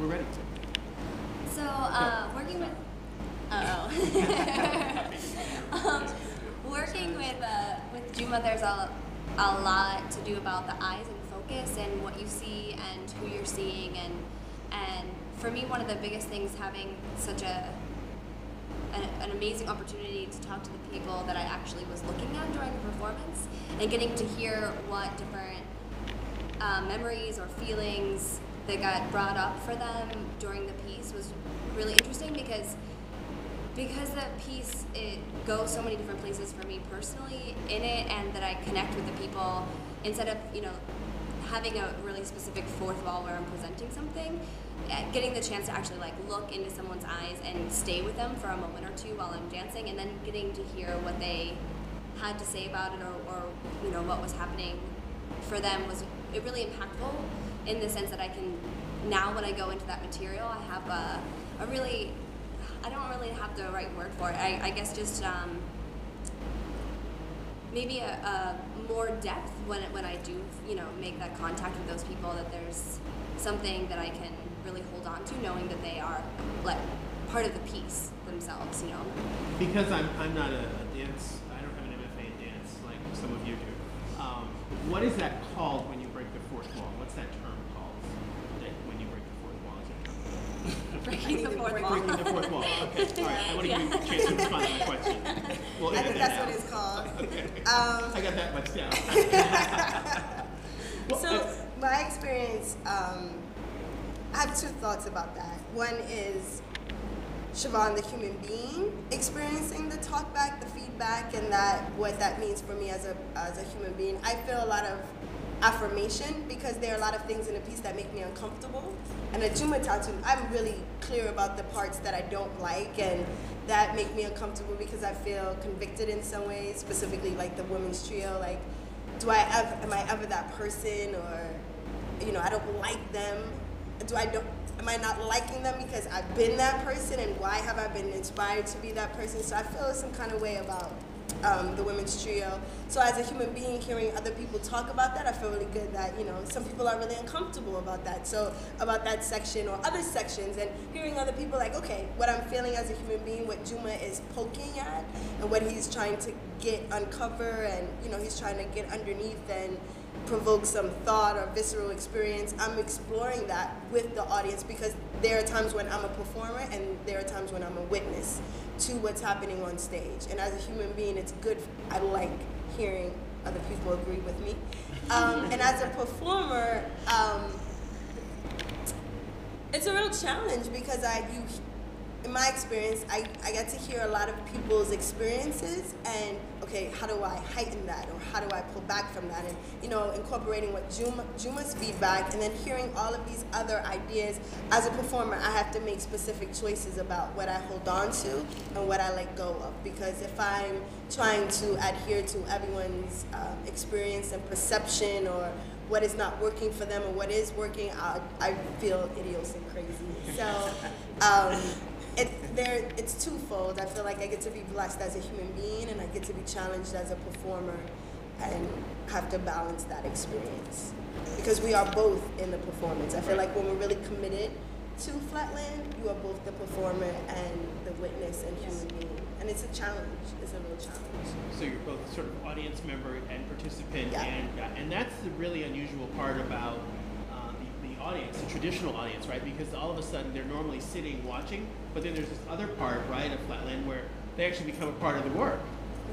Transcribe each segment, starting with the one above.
we're ready. So, working with, working with Juma, there's a lot to do about the eyes and focus and what you see and who you're seeing, and for me, one of the biggest things having such an amazing opportunity to talk to the people that I actually was looking at during the performance and getting to hear what different memories or feelings that got brought up for them during the piece was really interesting because the piece, it goes so many different places for me personally in it, and that I connect with the people instead of, having a really specific fourth wall where I'm presenting something, getting the chance to actually look into someone's eyes and stay with them for a moment or two while I'm dancing, and then getting to hear what they had to say about it or what was happening for them was really impactful in the sense that I can, now when I go into that material, I have a really, I don't really have the right word for it, I guess just maybe a more depth when I do, make that contact with those people, that there's something that I can really hold on to, knowing that they are part of the piece themselves, Because I'm not a dance, I don't have an MFA in dance like some of you do. What is that called when you break the fourth wall? What's that term called? When you break the fourth wall? Is it breaking the fourth wall. Breaking the fourth wall. Okay. All right. I want to give you a chance to respond to my question. Well, I think that's what it's called. Okay. I got that much down. So my experience, I have two thoughts about that. One is Siobhan, the human being, experiencing the talk back, the feedback, and what that means for me as a human being. I feel a lot of affirmation because there are a lot of things in the piece that make me uncomfortable. And at Jumatatu, I'm really clear about the parts that I don't like and that make me uncomfortable because I feel convicted in some ways, specifically like the women's trio. Like, am I ever that person, or I don't like them? Am I not liking them because I've been that person, and why have I been inspired to be that person? So I feel some kind of way about the women's trio. So as a human being, hearing other people talk about that, I feel really good that, some people are really uncomfortable about that. So about that section or other sections, and hearing other people okay, what I'm feeling as a human being, what Juma is poking at, and what he's trying to uncover, and, he's trying to get underneath and provoke some thought or visceral experience. I'm exploring that with the audience because there are times when I'm a performer and there are times when I'm a witness to what's happening on stage. And as a human being, it's good. I like hearing other people agree with me. And as a performer, it's a real challenge because in my experience, I get to hear a lot of people's experiences and, okay, how do I heighten that, or how do I pull back from that? And, incorporating what Juma's feedback, and then hearing all of these other ideas. As a performer, I have to make specific choices about what I hold on to and what I let go of. Because if I'm trying to adhere to everyone's experience and perception, or what is not working for them or what is working, I feel idiosyncrasy. So, it's twofold. I feel like I get to be blessed as a human being, and I get to be challenged as a performer, and have to balance that experience. Because we are both in the performance. I feel like when we're really committed to Flatland, you are both the performer and the witness and human being. And it's a challenge. It's a real challenge. So you're both sort of audience member and participant, Yeah. and that's the really unusual part about the audience, the traditional audience, right? Because all of a sudden they're normally sitting watching, but then there's this other part, right, of Flatland where they actually become a part of the work.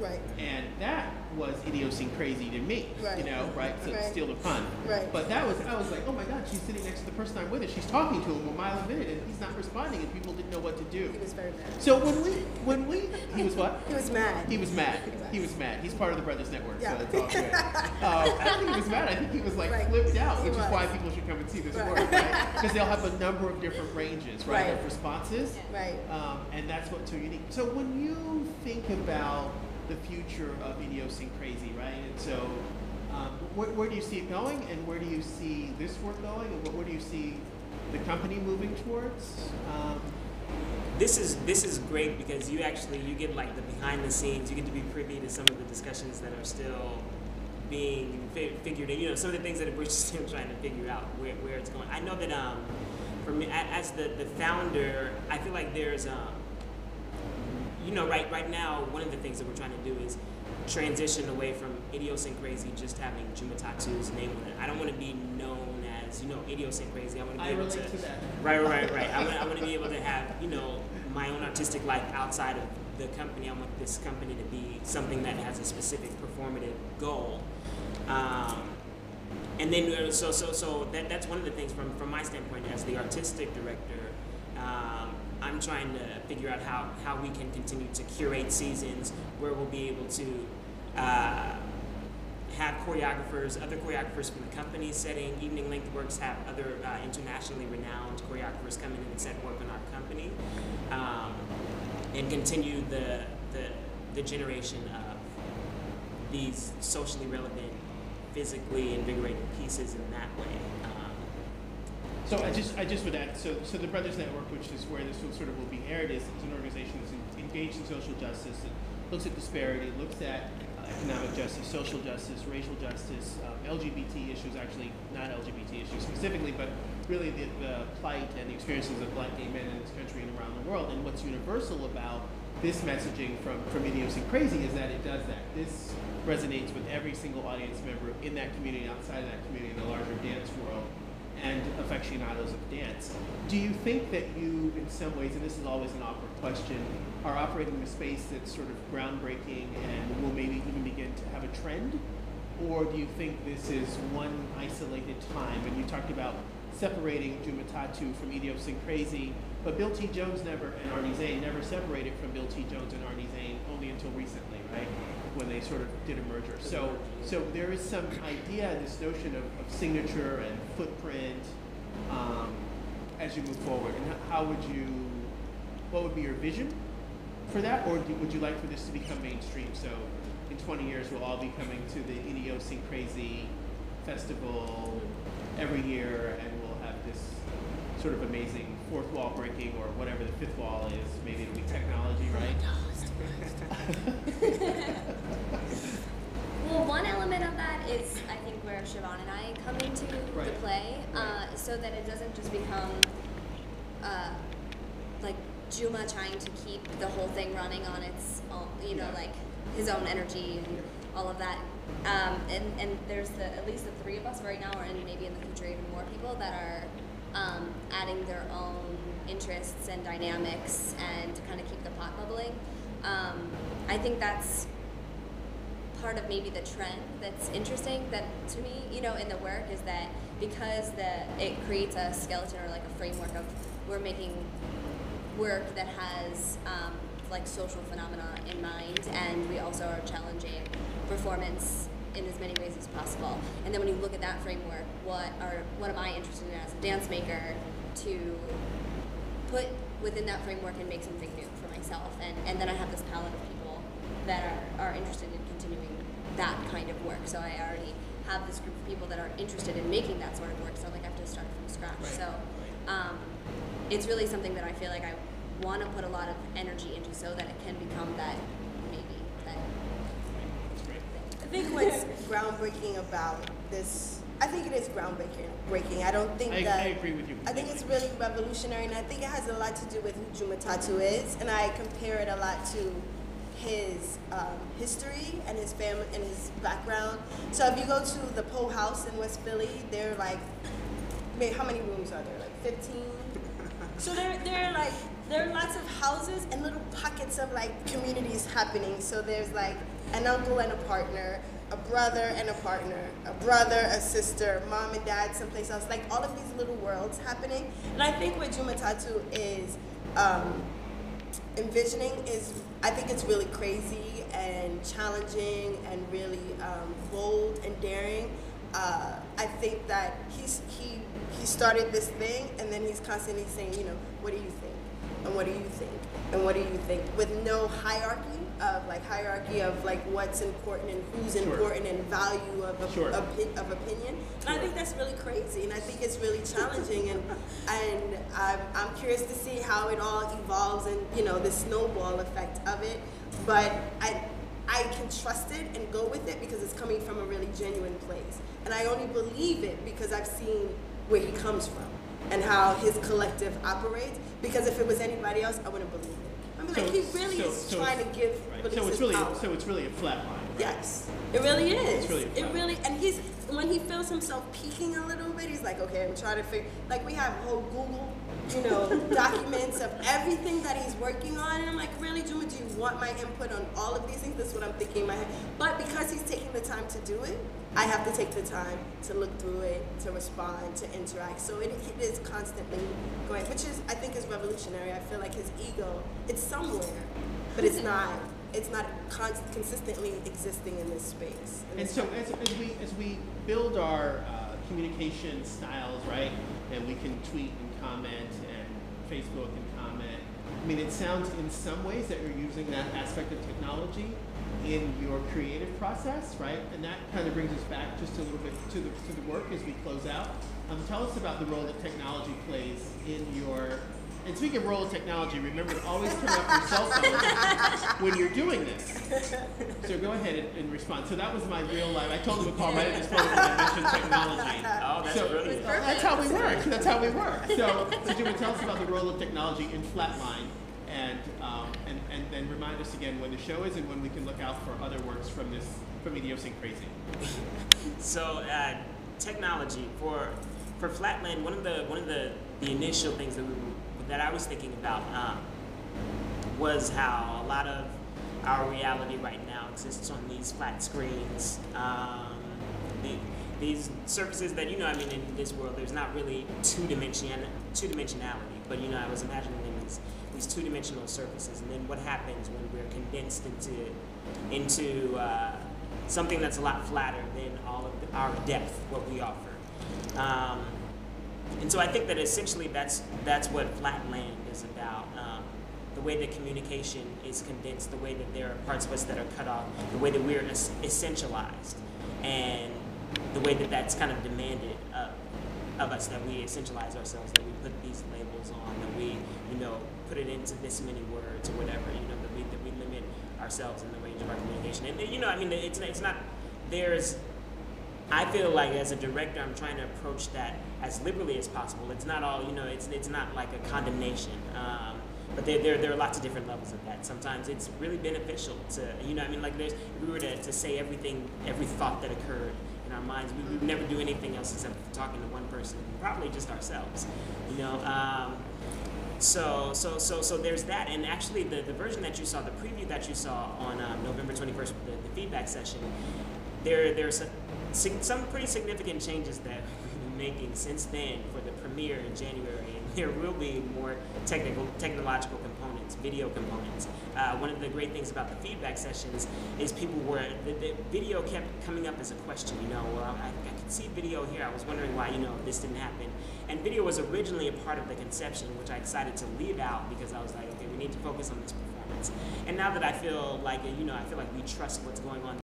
Right. And that was idiosyncrasy to me, Right. right? So Right. steal the pun. Right. But I was like, oh my God, she's sitting next to the person I'm with, and she's talking to him a mile a minute, and he's not responding, and people didn't know what to do. He was very mad. So he was what? He was mad. He was mad. He was mad. He's part of the Brothers Network, Yeah. so it's all good. I don't think he was mad. I think he was Right. flipped out, He which is was. why people should come and see this Right. work, right? Because they'll have a number of different ranges, right, Right. of responses. Right. And that's what's so unique. So when you think about the future of idiosyncrasy, right? And so where do you see it going, and where do you see this work going, and where do you see the company moving towards? This is great because you get like the behind the scenes. You get to be privy to some of the discussions that are still being figured out. Some of the things that we're still trying to figure out where it's going. I know that for me, as the founder, I feel like there's right now, one of the things that we're trying to do is transition away from idiosyncrasy, just having Jumatatu's name on it. I don't want to be known as, idiosyncrasy. I want to be able to. that. Right. I want to be able to have, my own artistic life outside of the company. I want this company to be something that has a specific performative goal. And then, so that's one of the things from my standpoint as the artistic director. I'm trying to figure out how we can continue to curate seasons where we'll be able to have other choreographers from the company setting evening length works, have other internationally renowned choreographers come in and set work on our company, and continue the generation of these socially relevant, physically invigorating pieces in that way. So I just would add, so the Brothers Network, which is where this sort of will be aired, is an organization that's engaged in social justice. It looks at disparity, looks at economic justice, social justice, racial justice, LGBT issues, actually not LGBT issues specifically, but really the plight and the experiences of Black gay men in this country and around the world. And what's universal about this messaging from Idiosyncrasy is that it does that. This resonates with every single audience member in that community, outside of that community, in the larger dance world, and aficionados of dance. Do you think that you, in some ways, and this is always an awkward question, are operating in a space that's sort of groundbreaking and will maybe even begin to have a trend? Or do you think this is one isolated time? And you talked about separating Jumatatu from Idiosyncrasy, but Bill T. Jones and Arnie Zane never separated from Bill T. Jones and Arnie Zane only until recently, right? When they sort of did a merger. So there is some idea, this notion of signature and footprint as you move forward. And what would be your vision for that? Or would you like for this to become mainstream? So in 20 years, we'll all be coming to the Idiosyncrasy Festival every year, and we'll have this sort of amazing fourth wall breaking, or whatever the fifth wall is. Maybe it'll be technology, right? Well, one element of that is, I think, where Siobhan and I come into the play, so that it doesn't just become like Juma trying to keep the whole thing running on its own, like his own energy and all of that. And there's at least the three of us right now, and maybe in the future even more people that are adding their own interests and dynamics and to kind of keep the pot bubbling. I think that's part of maybe the trend that's interesting that to me, in the work, is that because it creates a skeleton or like a framework of we're making work that has like social phenomena in mind, and we also are challenging performance in as many ways as possible. And then when you look at that framework, what am I interested in as a dance maker to put within that framework and make something new for myself? And then I have this palette of people that are interested in continuing that kind of work. So I already have this group of people that are interested in making that sort of work. So I have to start from scratch. Right. So it's really something that I feel like I want to put a lot of energy into, so that it can become that I think what's groundbreaking about this, I think it is groundbreaking. I don't think I agree with you. I think it's really revolutionary, and I think it has a lot to do with who Jumatatu is, and I compare it a lot to his history and his family and his background. So if you go to the Poe house in West Philly, they're like, how many rooms are there? Like 15? So there are lots of houses and little pockets of like communities happening. So there's like an uncle and a partner, a brother and a partner, a brother, a sister, mom and dad, someplace else. Like all of these little worlds happening. And I think what Jumatatu is envisioning is, I think it's really crazy and challenging and really bold and daring. I think that he started this thing, and then he's constantly saying, what do you think? And what do you think? And what do you think? With no hierarchy of what's important and who's important and value of opinion. And I think that's really crazy, and I think it's really challenging, and I'm curious to see how it all evolves and the snowball effect of it. But I can trust it and go with it because it's coming from a really genuine place, and I only believe it because I've seen where he comes from. and how his collective operates. Because if it was anybody else, I wouldn't believe it. I'm like, he really is trying to give releases power. So it's really a flat line. Right? Yes, it really is. It's really a flat line. And when he feels himself peaking a little bit, he's like, okay, I'm trying to figure. Like we have whole Google, documents of everything that he's working on, and I'm like, really, Juma, do you want my input on all of these things? That's what I'm thinking in my head. But because he's taking the time to do it, I have to take the time to look through it, to respond, to interact. So it is constantly going, which is, I think, is revolutionary. I feel like his ego, it's somewhere, but it's not consistently existing in this space. And so as we build our communication styles, right, and we can tweet and comment and Facebook and comment, I mean, it sounds in some ways that you're using that aspect of technology in your creative process, right? And that kind of brings us back just a little bit to the work as we close out. Tell us about the role that technology plays in your. And speaking of role of technology, remember to always turn off your cell phone when you're doing this. So go ahead and respond. So that was my real life. I told him to call right at this point when I mentioned technology. Oh, that's brilliant. That's how we work. That's how we work. So Juma, tell us about the role of technology in Flatline, and then remind us again when the show is and when we can look out for other works from Idiosyncrasy. So technology for Flatland, one of the initial things that I was thinking about was how a lot of our reality right now exists on these flat screens. These surfaces that, in this world, there's not really two-dimensionality, but, I was imagining them as these two-dimensional surfaces, and then what happens when we're condensed into something that's a lot flatter than all of our depth, what we offer. And so I think that essentially that's what Flatland is about. The way that communication is condensed, the way that there are parts of us that are cut off, the way that we're essentialized, and the way that that's kind of demanded of us, that we essentialize ourselves, that we put these labels on, that we, put it into this many words or whatever, that we limit ourselves in the range of our communication. And, it's not, I feel like as a director, I'm trying to approach that as liberally as possible. It's not all, it's not like a condemnation. But there are lots of different levels of that. Sometimes it's really beneficial to, if we were to say every thought that occurred in our minds, we would never do anything else except talking to one person, probably just ourselves, So there's that, and actually the version that you saw, the preview that you saw on November 21st, the feedback session, there's some pretty significant changes that we've been making since then for the premiere in January, and there will be more technological components, video components. One of the great things about the feedback sessions is the video kept coming up as a question. I could see video here. I was wondering why this didn't happen. And video was originally a part of the conception, which I decided to leave out because I was like, okay, we need to focus on this performance. And now that I feel like we trust what's going on